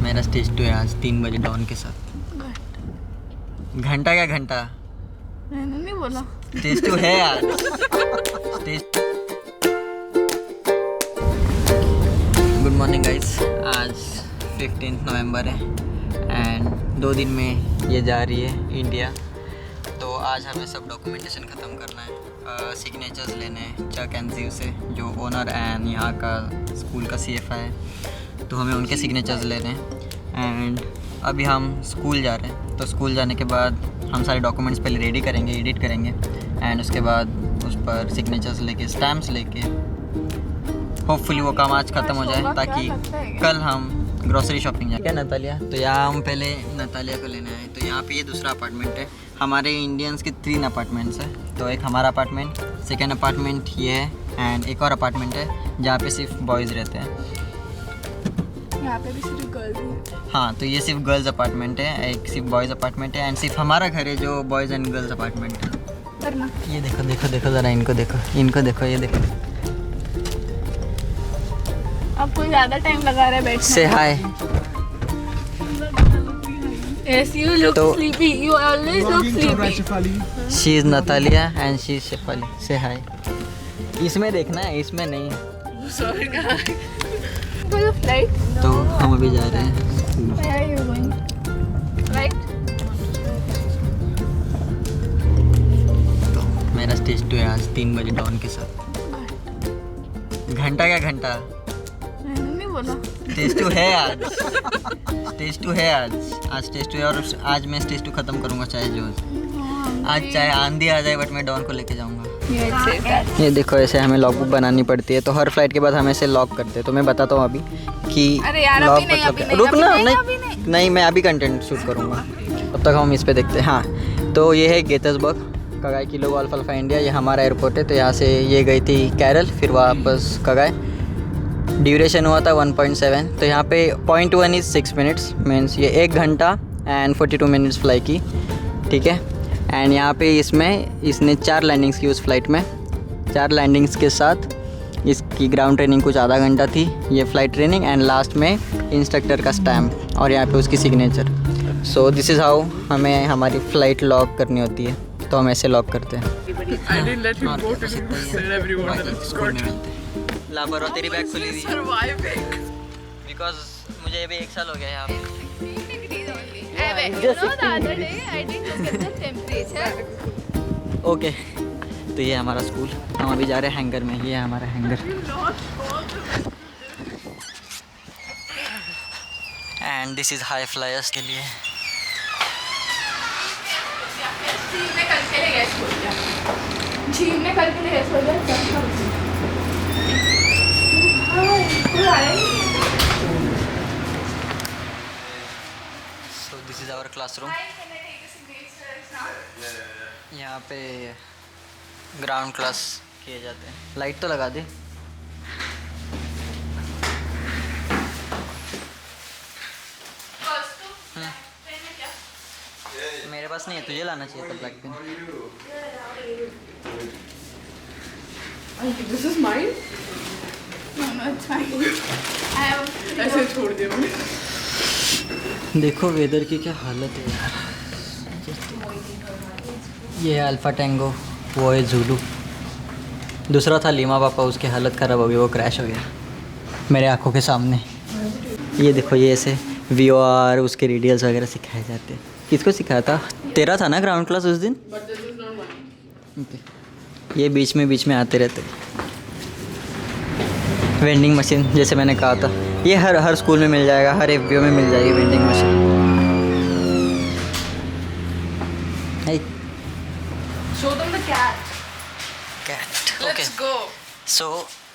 मेरा स्टेज 2 है आज 3 बजे डॉन के साथ। घंटा क्या घंटा, मैंने नहीं बोला। स्टेज 2 है आज। स्टेज गुड मॉर्निंग गाइस, आज 15 नवंबर है एंड 2 दिन में ये जा रही है इंडिया। तो आज हमें सब डॉक्यूमेंटेशन ख़त्म करना है, सिग्नेचर्स लेने हैं चक एंड जीव से, जो ओनर एंड यहाँ का स्कूल का CFI है। तो हमें उनके सिग्नेचर्स लेने हैं एंड अभी हम स्कूल जा रहे हैं। तो स्कूल जाने के बाद हम सारे डॉक्यूमेंट्स पहले रेडी करेंगे, एडिट करेंगे एंड उसके बाद उस पर सिग्नेचर्स लेके, स्टैम्प्स लेके होपफुली वो काम आज ख़त्म हो जाए ताकि कल हम ग्रोसरी शॉपिंग जाए। क्या नतालिया? तो यहाँ हम पहले नतालिया को लेने आए। तो यहाँ पे ये दूसरा अपार्टमेंट है। हमारे इंडियंस के 3 अपार्टमेंट्स है। तो एक हमारा अपार्टमेंट, सेकेंड अपार्टमेंट ये है एंड एक और अपार्टमेंट है जहाँ पे सिर्फ बॉयज़ रहते हैं। यहाँ पे भी सिर्फ गर्ल्स हैं। हाँ, तो ये सिर्फ गर्ल्स अपार्टमेंट है, एक सिर्फ बॉयज़ अपार्टमेंट है एंड सिर्फ हमारा घर है जो बॉयज़ एंड गर्ल्स अपार्टमेंट है। करना ये देखो देखो देखो ज़रा, इनको देखो, इनको देखो, ये देखो। अब कोई ज़्यादा टाइम लगा रहा है बैठने। Say hi. Yes, you look तो- sleepy. You always look sleepy. She is Natalia and she is Shefali. Say hi. इसमें देखना है, इसमें नहीं। Sorry guys. For the flight? तो हम अभी जा रहे हैं। Where are you going? Right? तो मेरा स्टेज 2 है आज 3 बजे डॉन के साथ। घंटा क्या घंटा, मैंने नहीं बोला। स्टेज 2 है आज। स्टेज 2 है आज स्टेज 2 है और आज मैं स्टेज 2 ख़त्म करूँगा चाहे जो आज, चाहे आंधी आ जाए, बट मैं डॉन को लेके जाऊँगा। ये देखो, ऐसे हमें लॉग बुक बनानी पड़ती है। तो हर फ्लाइट के बाद हम ऐसे लॉक करते हैं। तो मैं बताता हूँ अभी कि अरे यार, लॉक अभी नहीं, मतलब अभी क्या। नहीं, रुक अभी ना, नहीं, नहीं अभी नहीं। नहीं, मैं अभी कंटेंट शूट करूँगा, तब तक हम इस पे देखते हैं। हाँ, तो ये है गेटर्सबर्ग, कगाई किलो अल्फा इंडिया। ये हमारा एयरपोर्ट है। तो यहाँ से ये गई थी कैरल, फिर वापस कगाई। ड्यूरेशन हुआ था 1.7। तो यहाँ पे 0.1 इज़ 6 मिनट्स, मीन्स ये 1 घंटा एंड 42 मिनट्स फ्लाई की, ठीक है। एंड यहाँ पे इसने 4 लैंडिंग्स की उस फ्लाइट में। 4 लैंडिंग्स के साथ इसकी ग्राउंड ट्रेनिंग कुछ आधा घंटा थी, ये फ़्लाइट ट्रेनिंग एंड लास्ट में इंस्ट्रक्टर का स्टैम्प और यहाँ पे उसकी signature. So this is how हमें हमारी फ़्लाइट लॉक करनी होती है। तो हम ऐसे लॉक करते हैं। I didn't let him go to tell everyone that it's got लापरवाह, तेरी बैग खुली हुई है surviving. बिकॉज मुझे अभी 1 साल हो गया यहाँ पे। ओके, तो ये हमारा स्कूल। हम अभी जा रहे हैं हैंगर में। ये है हमारा hanger and this is high flyers के लिए। झील में कल के लिए गए so this is our classroom. यहाँ पे ग्राउंड क्लास किए जाते हैं। लाइट तो लगा दे। मेरे पास नहीं है, तुझे लाना चाहिए था black pen. This is mine. ऐसे छोड़ दिया मैंने। देखो वेदर की क्या हालत है यार। ये है अल्फ़ा टैंगो, वो है ज़ूलू। दूसरा था लीमा पापा, उसकी हालत ख़राब हो गई, वो क्रैश हो गया मेरे आंखों के सामने। ये देखो, ये ऐसे VOR उसके रेडियल्स वगैरह सिखाए जाते हैं। किसको सिखाया था? तेरा था ना ग्राउंड क्लास उस दिन? But this is not mine. Okay. ये बीच में आते रहते। वेंडिंग मशीन, जैसे मैंने कहा था, ये हर स्कूल में मिल जाएगा, हर FBO में मिल जाएगी vending machine. Show them the cat. Cat. Let's go. So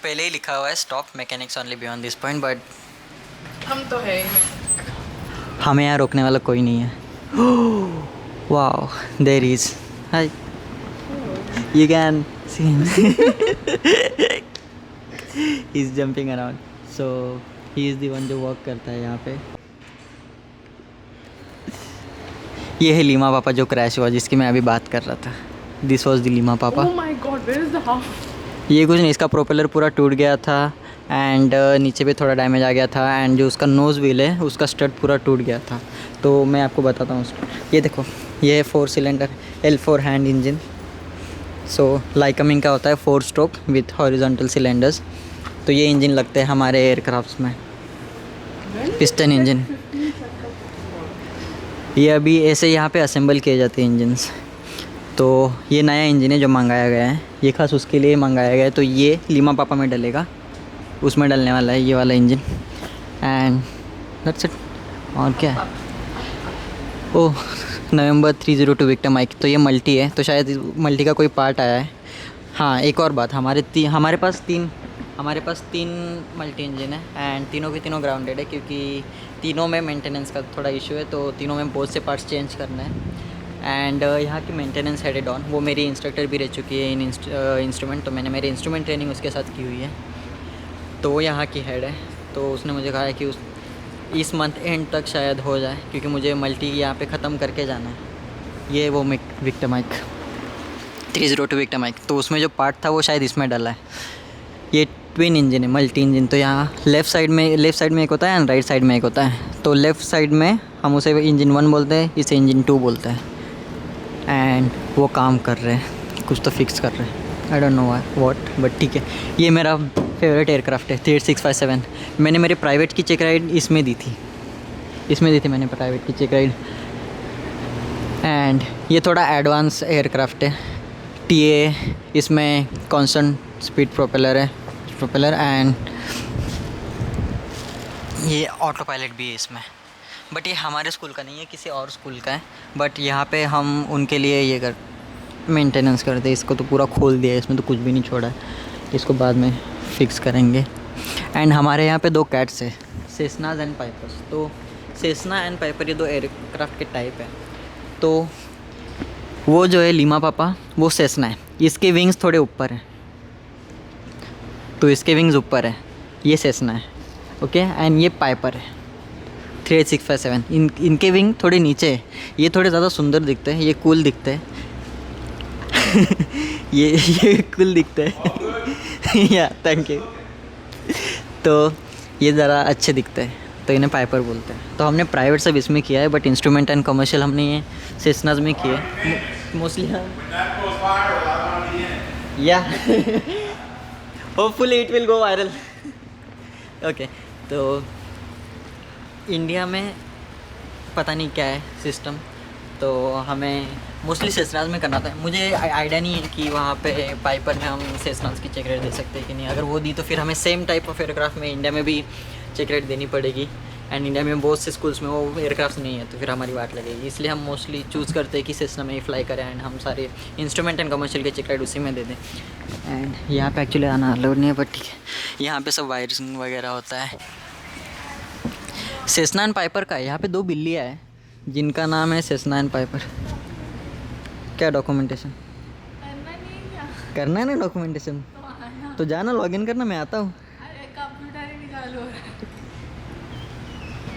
पहले ही लिखा हुआ है stop mechanics only beyond this point, but हम तो है ही। हमें यहाँ रोकने वाला कोई नहीं है। Wow, there is. Hi, you can see him, he is jumping around. So he is the one जो वॉक करता है यहाँ पे। ये है लीमा पापा जो क्रैश हुआ, जिसकी मैं अभी बात कर रहा था। दिस वॉज द लीमा पापा। Oh my God, where is the half? ये कुछ नहीं, इसका प्रोपेलर पूरा टूट गया था एंड नीचे भी थोड़ा डैमेज आ गया था एंड जो उसका नोज़ व्हील है उसका स्टड पूरा टूट गया था। तो मैं आपको बताता हूँ ये देखो, ये है 4 सिलेंडर L4 हैंड इंजन। सो लाइकमिंग का होता है 4 स्ट्रोक विथ हॉरिजॉन्टल सिलेंडर्स। तो ये इंजन लगते हैं हमारे एयरक्राफ्ट्स में, पिस्टन इंजन। ये अभी ऐसे यहाँ पे असेंबल किए जाते हैं इंजन्स। तो ये नया इंजन है जो मंगाया गया है, ये खास उसके लिए मंगाया गया है। तो ये लीमा पापा में डलेगा, उसमें डलने वाला है ये वाला इंजन एंड दैट्स इट। और क्या है, ओह नवंबर 302 विक्टर माइक। तो ये मल्टी है, तो शायद मल्टी का कोई पार्ट आया है। हाँ एक और बात, हमारे पास तीन मल्टी इंजन है एंड तीनों के तीनों ग्राउंडेड है क्योंकि तीनों में मेंटेनेंस का थोड़ा इशू है। तो तीनों में बहुत से पार्ट्स चेंज करना है एंड यहाँ की मेंटेनेंस हेड ऑन, वो मेरी इंस्ट्रक्टर भी रह चुकी है इन इंस्ट्रूमेंट। तो मैंने मेरी इंस्ट्रूमेंट ट्रेनिंग उसके साथ की हुई है, तो वो यहाँ की हेड है। तो उसने मुझे कहा है कि इस मंथ एंड तक शायद हो जाए क्योंकि मुझे मल्टी यहाँ पे ख़त्म करके जाना है। ये वो विक्टर माइक 302 विक्टर माइक, तो उसमें जो पार्ट था वो शायद इसमें डला है। ये ट्विन इंजन है, मल्टी इंजन। तो यहाँ लेफ़्ट साइड में एक होता है एंड राइट साइड में एक होता है। तो लेफ़्ट साइड में हम उसे इंजन 1 बोलते हैं, इसे इंजन 2 बोलते हैं। एंड वो काम कर रहे हैं, कुछ तो फिक्स कर रहे हैं, I don't know what, but ठीक है। ये मेरा फेवरेट एयरक्राफ्ट है 38657। मैंने मेरे प्राइवेट की चेक राइड इसमें दी थी मैंने प्राइवेट की चेक राइड। एंड ये थोड़ा एडवांस एयरक्राफ्ट है, TA इसमें कांस्टेंट स्पीड प्रोपेलर एंड ये ऑटो पायलट भी है इसमें। बट ये हमारे स्कूल का नहीं है, किसी और स्कूल का है। बट यहाँ पे हम उनके लिए ये मेंटेनेंस करते हैं। इसको तो पूरा खोल दिया है, इसमें तो कुछ भी नहीं छोड़ा है, इसको बाद में फिक्स करेंगे। एंड हमारे यहाँ पे 2 कैट्स है, सेस्नाज एंड पाइपर्स। तो सेस्ना एंड पाइपर ये 2 एयरक्राफ्ट के टाइप है। तो वो जो है लीमा पापा वो सेस्ना है, इसके विंग्स थोड़े ऊपर हैं, तो इसके विंग्स ऊपर है, ये सेस्ना है ओके। एंड ये पाइपर है 38657, इनके विंग थोड़े नीचे है, ये थोड़े ज़्यादा सुंदर दिखते हैं, ये कूल दिखते हैं ये कूल दिखते हैं या थैंक यू। तो ये ज़रा अच्छे दिखते हैं, तो इन्हें पाइपर बोलते हैं। तो हमने प्राइवेट सब इसमें किया है, बट इंस्ट्रूमेंट एंड कमर्शियल हमने ये सेस्नाज में किए मोस्टली। या hopefully it will go viral okay. तो इंडिया में पता नहीं क्या है सिस्टम, तो हमें मोस्टली सेस्नाज में करना था। मुझे आइडिया नहीं है कि वहाँ पे पाइपर में हम सेस्नाज की चेक रेट दे सकते हैं कि नहीं। अगर वो दी तो फिर हमें सेम टाइप ऑफ एयरक्राफ्ट में इंडिया में भी चेक रेट देनी पड़ेगी। एंड इंडिया में बहुत से स्कूल्स में वो एयरक्राफ्ट नहीं है, तो फिर हमारी बात लगेगी। इसलिए हम मोस्टली चूज़ करते हैं कि सेस्ना में ही फ्लाई करें एंड हम सारे इंस्ट्रूमेंट एंड कमर्शियल के चेक रेट उसी में दे दें। एंड यहाँ पे एक्चुअली आना अलाउड नहीं है, बट ठीक है, यहाँ पे सब वायरिंग वगैरह होता है। सेस्ना एंड पाइपर का यहाँ पे 2 बिल्लियाँ हैं जिनका नाम है सेस्ना एंड पाइपर। क्या डॉक्यूमेंटेशन करना है ना, डॉक्यूमेंटेशन तो जाना लॉगिन करना, मैं आता हूँ।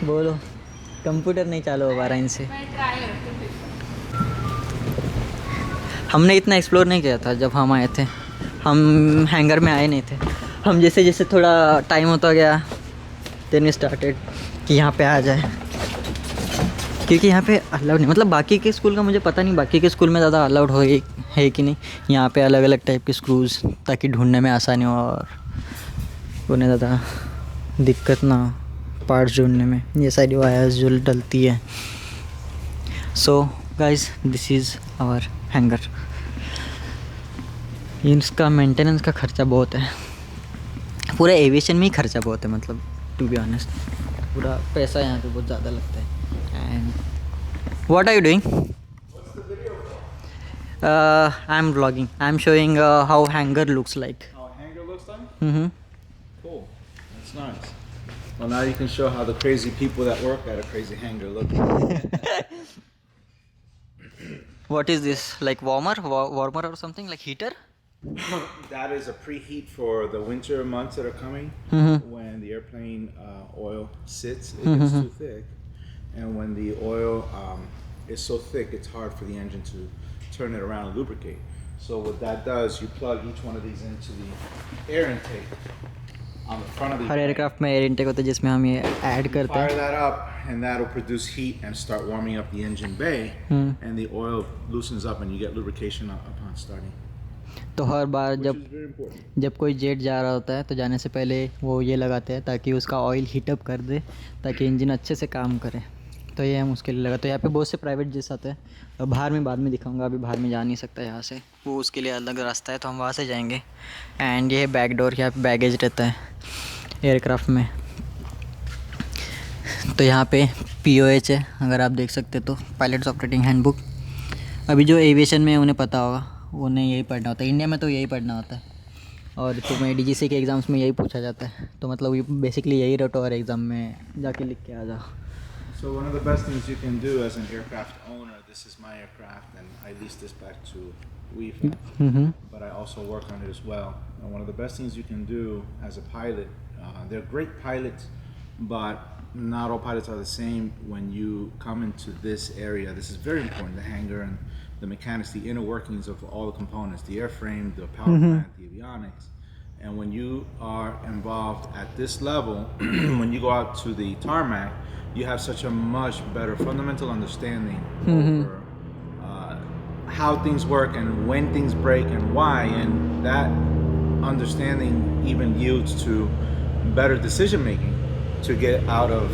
बोलो, कंप्यूटर नहीं चालू हो पा रहा इनसे। हमने इतना एक्सप्लोर नहीं किया था जब हम आए थे, हम हैंगर में आए नहीं थे। हम जैसे जैसे थोड़ा टाइम होता गया देन वी स्टार्टेड कि यहाँ पे आ जाए, क्योंकि यहाँ पे अलाउड नहीं। मतलब बाकी के स्कूल का मुझे पता नहीं, बाकी के स्कूल में ज़्यादा अलाउड है कि नहीं। यहाँ पे अलग अलग टाइप के स्क्रूज, ताकि ढूंढने में आसानी हो और उन्हें ज़्यादा दिक्कत ना हो पार्ट्स ढूंढने में। ये सारी वायर्स जो डलती है। So guys this is our hanger. इसका मेंटेनेंस का खर्चा बहुत है, पूरा एविएशन में ही खर्चा बहुत है। मतलब टू बी ऑनेस्ट पूरा पैसा यहाँ पे बहुत ज़्यादा लगता है। And what are you doing? I am vlogging, I am showing how hanger looks like. How a hanger looks like? Mm-hmm. Cool. That's nice. Well, now you can show how the crazy people that work at a crazy hanger look. What is this? Like warmer or something? Like heater? That is a preheat for the winter months that are coming. Mm-hmm. When the airplane oil sits, it gets too thick. And when the oil is so thick, it's hard for the engine to turn it around and lubricate. So what that does, you plug each one of these into the air intake on the front of the her plane. Aircraft में air intake होता है जिसमें हम ये add करते Fire हैं. that up, and that'll produce heat and start warming up the engine bay, and the oil loosens up, and you get lubrication upon starting, तो हर बार which जब is very important. जब कोई जेट जा रहा होता है तो जाने से पहले वो ये लगाते हैं ताकि उसका ऑयल हीटअप कर दे, ताकि इंजन अच्छे से काम करे. तो ये हम उसके लिए लगा. तो यहाँ पे बहुत से प्राइवेट जेट्स आते हैं. और बाहर में बाद में दिखाऊंगा, अभी बाहर में जा नहीं सकता यहाँ से, वो उसके लिए अलग रास्ता है, तो हम वहाँ से जाएंगे. एंड ये बैक डोर, यहाँ पे बैगेज रहता है एयरक्राफ्ट में. तो यहाँ पे POH है, अगर आप देख सकते तो पायलट्स ऑपरेटिंग हैंडबुक. अभी जो एविएशन में उन्हें पता होगा, उन्हें यही पढ़ना होता है. इंडिया में तो यही पढ़ना होता है, और तुम्हें DGC के एग्ज़ाम्स में यही पूछा जाता है. तो मतलब ये बेसिकली यही रटो और एग्ज़ाम में जाके लिख के आ जाओ. So one of the best things you can do as an aircraft owner, this is my aircraft, and I lease this back to WeFly, but I also work on it as well. And one of the best things you can do as a pilot, they're great pilots, but not all pilots are the same. When you come into this area, this is very important, the hangar and the mechanics, the inner workings of all the components, the airframe, the power plant, the avionics. And when you are involved at this level, when you go out to the tarmac, you have such a much better fundamental understanding over how things work and when things break and why, and that understanding even yields to better decision making to get out of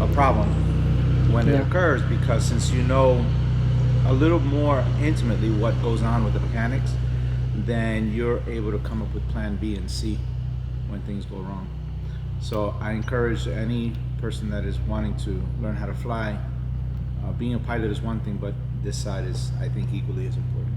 a problem when it occurs, because since you know a little more intimately what goes on with the mechanics, then you're able to come up with plan B and C when things go wrong. So I encourage any person that is wanting to learn how to fly. Being a pilot is one thing, but this side is, I think, equally as important.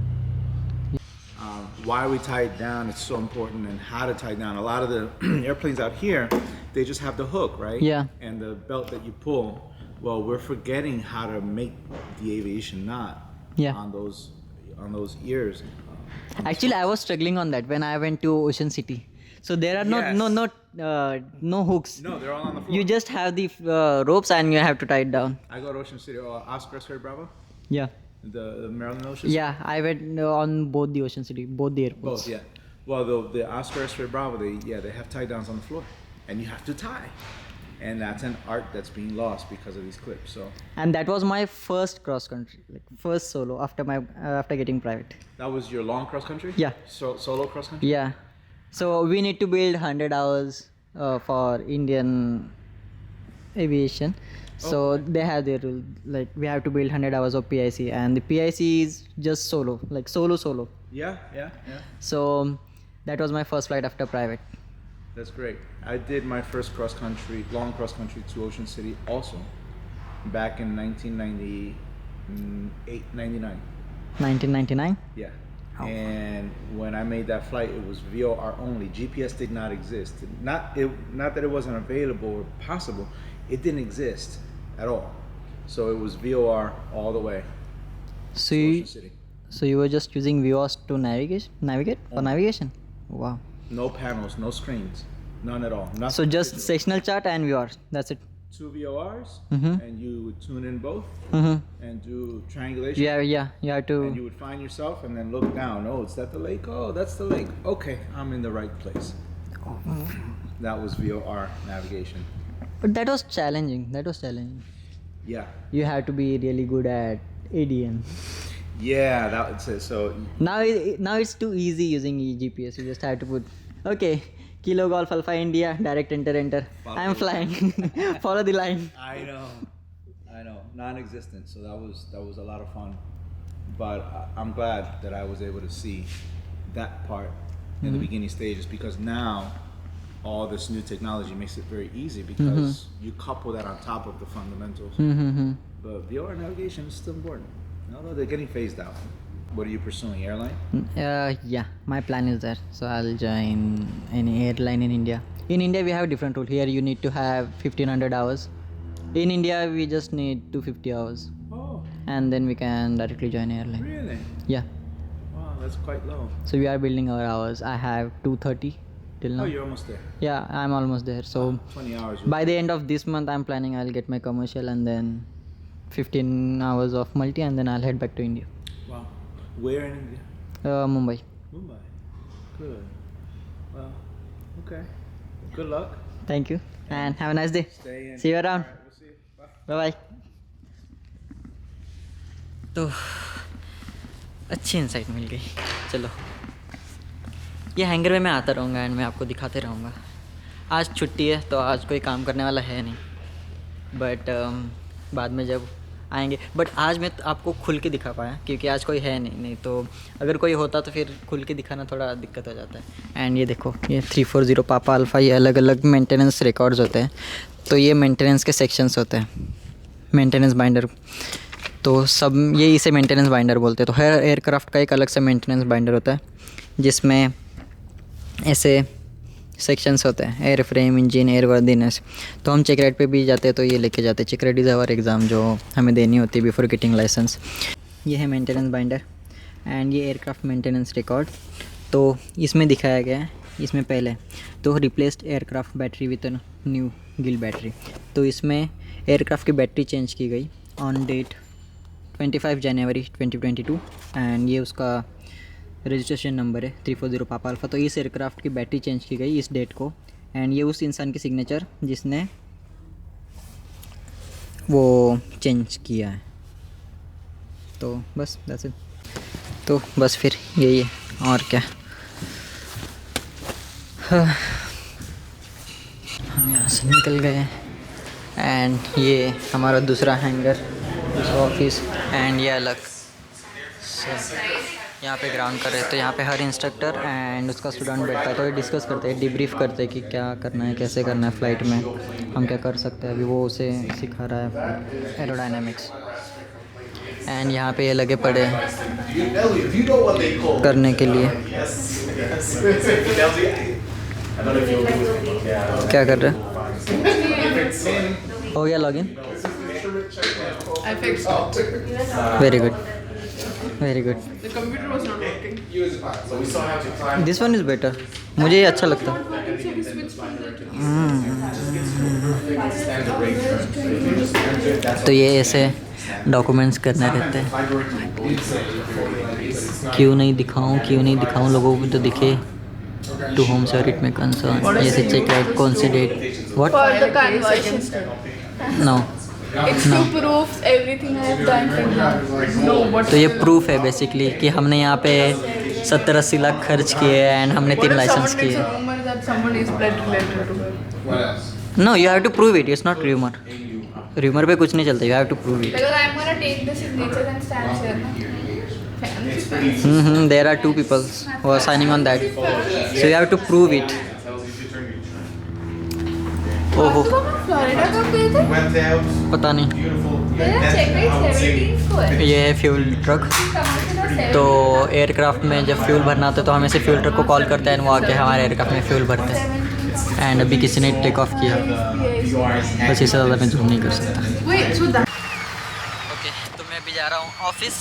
Why we tie it down, it's so important, and how to tie it down. A lot of the airplanes out here, they just have the hook, right? Yeah. And the belt that you pull. Well, we're forgetting how to make the aviation knot on those ears. Actually, I was struggling on that when I went to Ocean City. So there are no hooks. No, they're all on the floor. You just have the ropes and you have to tie it down. I go to Ocean City, Oscar X-Ray Bravo, Yeah. the Maryland Ocean. Yeah, I went on both the Ocean City, both the airports. Both, yeah. Well, the Oscar X-Ray Bravo, they have tie downs on the floor, and you have to tie, and that's an art that's being lost because of these clips. So And that was my first cross country, like first solo after getting private. that was your long cross country. Yeah. So solo cross country. Yeah. So we need to build 100 hours for Indian aviation. So they have their rule, like we have to build 100 hours of PIC, and the PIC is just solo, like solo. Yeah. So that was my first flight after private. That's great. I did my first long cross country to Ocean City also, back in 1998, 99. 1999. Yeah. And when I made that flight, it was VOR only. GPS did not exist. Not that it wasn't available or possible. It didn't exist at all. So it was VOR all the way So to you, Ocean City. so you were just using VOS to navigate for navigation. Wow. No panels, no screens, none at all. Nothing So just digital. sectional chart and VORs. That's it. 2 VORs, Mhm. and you would tune in both and do triangulation. Yeah. You have And to. you would find yourself and then look down. Oh, is that the lake? Oh, that's the lake. Okay, I'm in the right place. That was VOR navigation. But that was challenging. Yeah. You have to be really good at ADM. Yeah, that's it. So Now it's too easy using GPS. You just have to put, okay, Kilo Golf Alpha India, direct enter. Follow I'm the flying. Follow the line. I know, non-existent. So that was a lot of fun. But I'm glad that I was able to see that part in the beginning stages, because now all this new technology makes it very easy, because you couple that on top of the fundamentals. But VR navigation is still important, although they're getting phased out. What are you pursuing? Airline? Yeah, my plan is that. So I'll join any airline in India. In India, we have different rule. Here, you need to have 1500 hours. In India, we just need 250 hours, Oh, and then we can directly join airline. really? Yeah. Wow, that's quite low. So we are building our hours. I have 230 till now. Oh, you're almost there. Yeah, I'm almost there. So 20 hours. by the end of this month, I'm planning I'll get my commercial, and then 15 hours of multi, and then I'll head back to India. Wow. Where in India? Mumbai. Mumbai. Good. Well, okay. Good luck. Thank you and have a nice day. Stay in. See you around. All right, we'll see you. Bye. Bye bye. तो अच्छी insight मिल गई. चलो ये hanger में मैं आता रहूँगा and मैं आपको दिखाते रहूँगा. आज छुट्टी है तो आज कोई काम करने वाला है नहीं, बट बाद में जब आएंगे. बट आज मैं आपको खुल के दिखा पाया क्योंकि आज कोई है नहीं तो अगर कोई होता तो फिर खुल के दिखाना थोड़ा दिक्कत हो जाता है. एंड ये देखो ये 340 पापा अल्फ़ा, ये अलग अलग मेंटेनेंस रिकॉर्ड्स होते हैं. तो ये मेंटेनेंस के सेक्शंस होते हैं, मेंटेनेंस बाइंडर. तो सब ये इसे मेंटेनेंस बाइंडर बोलते हैं. तो हर एयरक्राफ्ट का एक अलग से मेंटेनेंस बाइंडर होता है जिसमें ऐसे सेक्शंस होते हैं, air frame, engine, air worthiness. तो हम चेक राइड पे भी जाते हैं तो ये लेके जाते हैं. Check ride is our exam जो हमें देनी होती है बिफोर गेटिंग लाइसेंस. ये है मेंटेनेंस बाइंडर एंड ये एयरक्राफ्ट मेंटेनेंस रिकॉर्ड. तो इसमें दिखाया गया है, इसमें पहले तो replaced aircraft battery with new gill battery. तो इसमें एयरक्राफ्ट की बैटरी चेंज की गई ऑन डेट 25 जनवरी 2022 एंड ये उसका रजिस्ट्रेशन नंबर है 340 पापा अल्फ़ा. तो इस एयरक्राफ्ट की बैटरी चेंज की गई इस डेट को एंड ये उस इंसान की सिग्नेचर जिसने वो चेंज किया है. तो बस दैट्स इट. तो बस फिर यही है और क्या. हम यहाँ से निकल गए एंड ये हमारा दूसरा हैंगर, दूसरा ऑफिस एंड ये अलग. यहाँ पे ग्राउंड कर रहे हैं तो यहाँ पे हर इंस्ट्रक्टर एंड उसका स्टूडेंट बैठता है तो ये डिस्कस करते हैं, डिब्रीफ करते हैं कि क्या करना है, कैसे करना है फ़्लाइट में, हम क्या कर सकते हैं. अभी वो उसे सिखा रहा है एरोडायनामिक्स. एंड यहाँ पे ये लगे पड़े हैं करने के लिए. क्या कर रहे हैं? हो गया login? I fixed it. Very good, very good. The computer was not working. This one is better. मुझे ये अच्छा लगता है. So we switched from that. तो ये ऐसे डॉक्यूमेंट्स करने रहते हैं. क्यों नहीं दिखाऊं लोगों को तो दिखे. टू होम सर इट में कंसर्न ये से चेक आउट कौन सी date what For the conversion. No. It's to prove everything I have done till now. No, what? तो ये प्रूफ है बेसिकली कि हमने यहाँ पे 70-80 लाख खर्च किए एंड हमने 3 लाइसेंस Someone makes किए. a rumor that someone is blood related to her. No you have to prove it. It's not rumour. Rumour पे कुछ नहीं चलता. You have to prove it. Because I'm gonna take the signature and stamp here. Na? There are 2 people who are signing on that. So you have to prove it. ओहो तो हम Florida कब गए थे? Went out. पता नहीं. मेरा check rate 17 को है. ये है फ्यूल ट्रक. तो एयरक्राफ्ट में जब फ्यूल भरना होता है तो हम ऐसे फ्यूल ट्रक को कॉल करते हैं और वो आके हमारे एयरक्राफ्ट में फ्यूल भरते हैं. एंड अभी किसी ने टेक ऑफ किया. बस इससे ज़्यादा मैं जूम नहीं कर सकता. Wait, so that ओके तो मैं अभी जा रहा हूँ ऑफिस